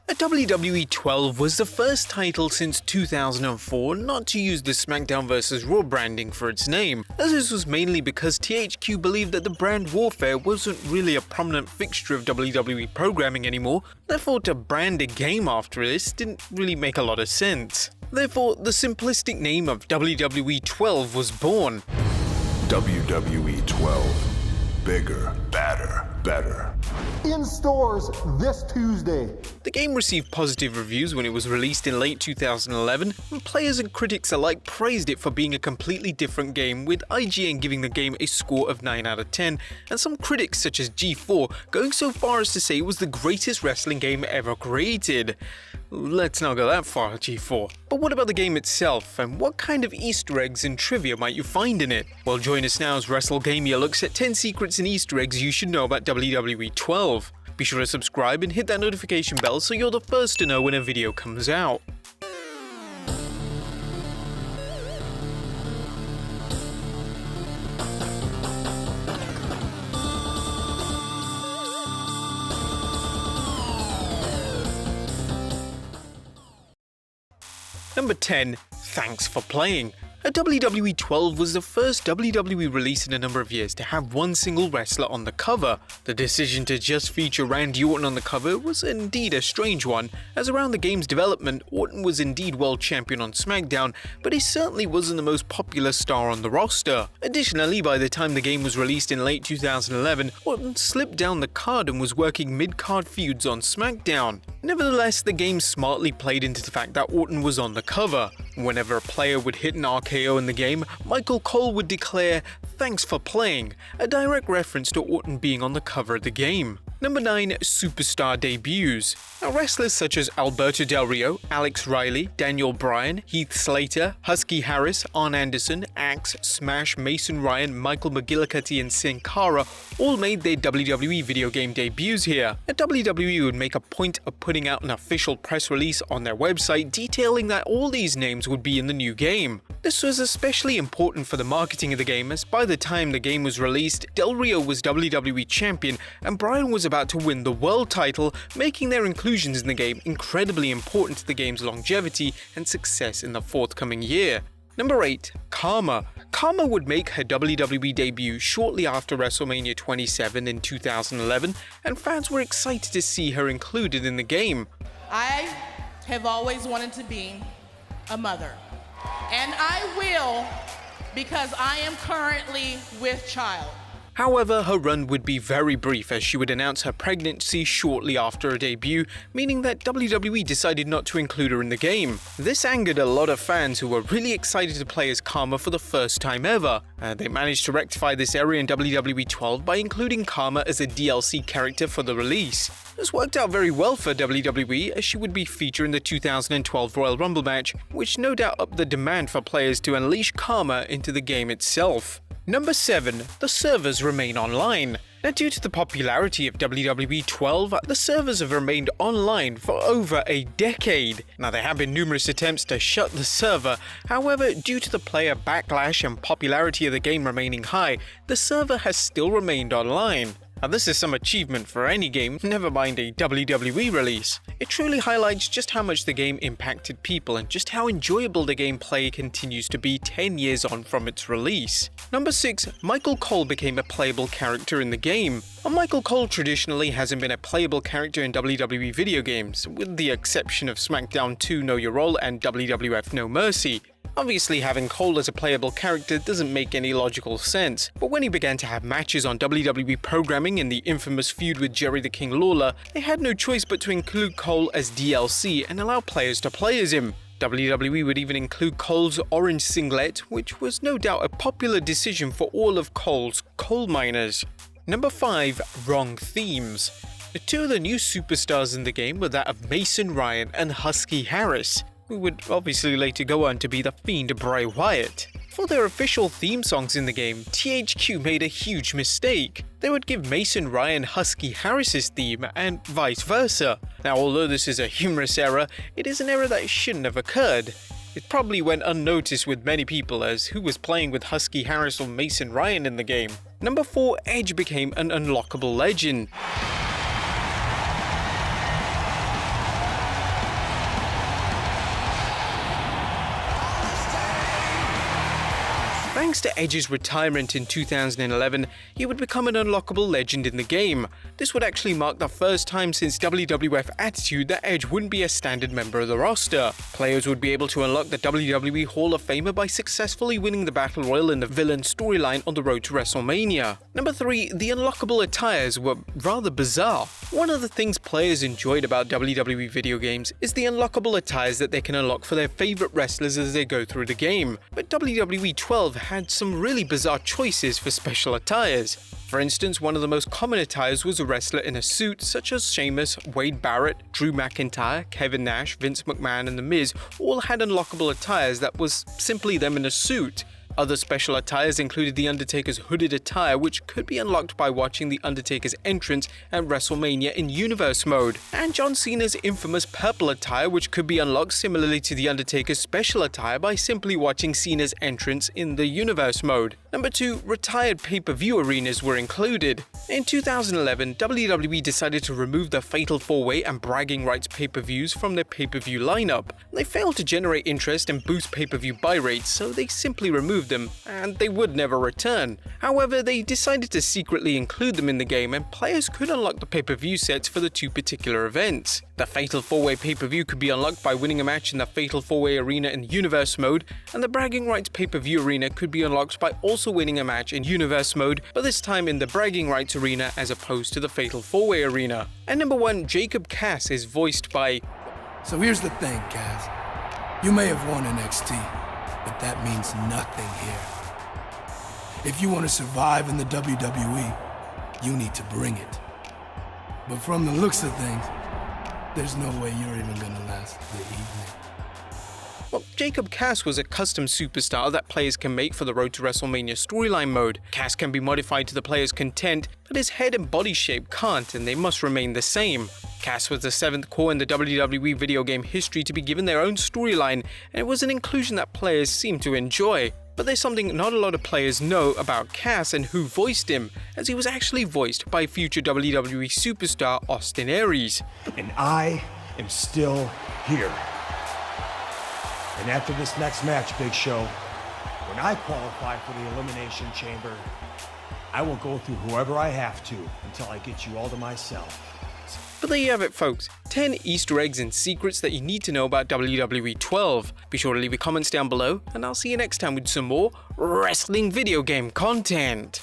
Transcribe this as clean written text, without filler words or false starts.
A WWE 12 was the first title since 2004 not to use the SmackDown vs. Raw branding for its name, as this was mainly because THQ believed that the brand warfare wasn't really a prominent fixture of WWE programming anymore, therefore to brand a game after this didn't really make a lot of sense. Therefore, the simplistic name of WWE 12 was born. WWE 12. Bigger, badder, better. In stores this Tuesday. The game received positive reviews when it was released in late 2011, and players and critics alike praised it for being a completely different game, with IGN giving the game a score of 9 out of 10, and some critics such as G4 going so far as to say it was the greatest wrestling game ever created. Let's not go that far, G4. But what about the game itself, and what kind of Easter eggs and trivia might you find in it? Well, join us now as Wrestlegamia looks at 10 secrets and Easter eggs you should know about WWE 12. Be sure to subscribe and hit that notification bell so you're the first to know when a video comes out. Number 10. Thanks for playing. A WWE 12 was the first WWE release in a number of years to have one single wrestler on the cover. The decision to just feature Randy Orton on the cover was indeed a strange one, as around the game's development, Orton was indeed world champion on SmackDown, but he certainly wasn't the most popular star on the roster. Additionally, by the time the game was released in late 2011, Orton slipped down the card and was working mid-card feuds on SmackDown. Nevertheless, the game smartly played into the fact that Orton was on the cover. Whenever a player would hit an RKO in the game, Michael Cole would declare, "Thanks for playing," a direct reference to Orton being on the cover of the game. Number 9. Superstar debuts. Now, wrestlers such as Alberto Del Rio, Alex Riley, Daniel Bryan, Heath Slater, Husky Harris, Arn Anderson, Axe, Smash, Mason Ryan, Michael McGillicuddy and Sin Cara all made their WWE video game debuts here. And WWE would make a point of putting out an official press release on their website detailing that all these names would be in the new game. This was especially important for the marketing of the game, as by the time the game was released, Del Rio was WWE champion and Bryan was about to win the world title, making their inclusions in the game incredibly important to the game's longevity and success in the forthcoming year. Number 8. Karma. Karma would make her WWE debut shortly after WrestleMania 27 in 2011, and fans were excited to see her included in the game. I have always wanted to be a mother, and I will, because I am currently with child. However, her run would be very brief, as she would announce her pregnancy shortly after her debut, meaning that WWE decided not to include her in the game. This angered a lot of fans who were really excited to play as Karma for the first time ever. They managed to rectify this error in WWE 12 by including Karma as a DLC character for the release. This worked out very well for WWE, as she would be featured in the 2012 Royal Rumble match, which no doubt upped the demand for players to unleash Karma into the game itself. Number 7. The servers remain online. Now, due to the popularity of WWE 12, the servers have remained online for over a decade. Now, there have been numerous attempts to shut the server, however, due to the player backlash and popularity of the game remaining high, the server has still remained online. Now, this is some achievement for any game, never mind a WWE release. It truly highlights just how much the game impacted people and just how enjoyable the gameplay continues to be 10 years on from its release. Number 6. Michael Cole became a playable character in the game. Well, Michael Cole traditionally hasn't been a playable character in WWE video games, with the exception of SmackDown 2 Know Your Role and WWF No Mercy. Obviously, having Cole as a playable character doesn't make any logical sense, but when he began to have matches on WWE programming in the infamous feud with Jerry the King Lawler, they had no choice but to include Cole as DLC and allow players to play as him. WWE would even include Cole's orange singlet, which was no doubt a popular decision for all of Cole's coal miners. Number 5. Wrong themes. The two of the new superstars in the game were that of Mason Ryan and Husky Harris, who would obviously later go on to be The Fiend Bray Wyatt. For their official theme songs in the game, THQ made a huge mistake. They would give Mason Ryan Husky Harris's theme and vice versa. Now, although this is a humorous error, it is an error that shouldn't have occurred. It probably went unnoticed with many people, as who was playing with Husky Harris or Mason Ryan in the game. Number 4. Edge became an unlockable legend. Thanks to Edge's retirement in 2011, he would become an unlockable legend in the game. This would actually mark the first time since WWF Attitude that Edge wouldn't be a standard member of the roster. Players would be able to unlock the WWE Hall of Famer by successfully winning the Battle Royal in the villain storyline on the road to WrestleMania. Number 3, the unlockable attires were rather bizarre. One of the things players enjoyed about WWE video games is the unlockable attires that they can unlock for their favorite wrestlers as they go through the game. But WWE 12 had some really bizarre choices for special attires. For instance, one of the most common attires was a wrestler in a suit, such as Sheamus, Wade Barrett, Drew McIntyre, Kevin Nash, Vince McMahon and The Miz all had unlockable attires that was simply them in a suit. Other special attires included The Undertaker's hooded attire, which could be unlocked by watching The Undertaker's entrance at WrestleMania in Universe mode, and John Cena's infamous purple attire, which could be unlocked similarly to The Undertaker's special attire by simply watching Cena's entrance in the Universe mode. Number 2, retired pay-per-view arenas were included. In 2011, WWE decided to remove the Fatal 4-Way and Bragging Rights pay-per-views from their pay-per-view lineup. They failed to generate interest and boost pay-per-view buy rates, so they simply removed them, and they would never return. However, they decided to secretly include them in the game, and players could unlock the pay-per-view sets for the two particular events. The Fatal 4-Way pay-per-view could be unlocked by winning a match in the Fatal 4-Way arena in Universe mode, and the Bragging Rights pay-per-view arena could be unlocked by also winning a match in Universe mode, but this time in the Bragging Rights arena as opposed to the Fatal 4-Way arena. And number 1, Jacob Cass is voiced by... So here's the thing, Cass. You may have won NXT, but that means nothing here. If you want to survive in the WWE, you need to bring it. But from the looks of things, there's no way you're even gonna last the evening. Well, Jacob Cass was a custom superstar that players can make for the Road to WrestleMania storyline mode. Cass can be modified to the player's content, but his head and body shape can't, and they must remain the same. Cass was the 7th core in the WWE video game history to be given their own storyline, and it was an inclusion that players seemed to enjoy. But there's something not a lot of players know about Cass and who voiced him, as he was actually voiced by future WWE superstar Austin Aries. And I am still here. And after this next match, Big Show, when I qualify for the Elimination Chamber, I will go through whoever I have to until I get you all to myself. But there you have it, folks. 10 Easter eggs and secrets that you need to know about WWE 12. Be sure to leave your comments down below, and I'll see you next time with some more wrestling video game content.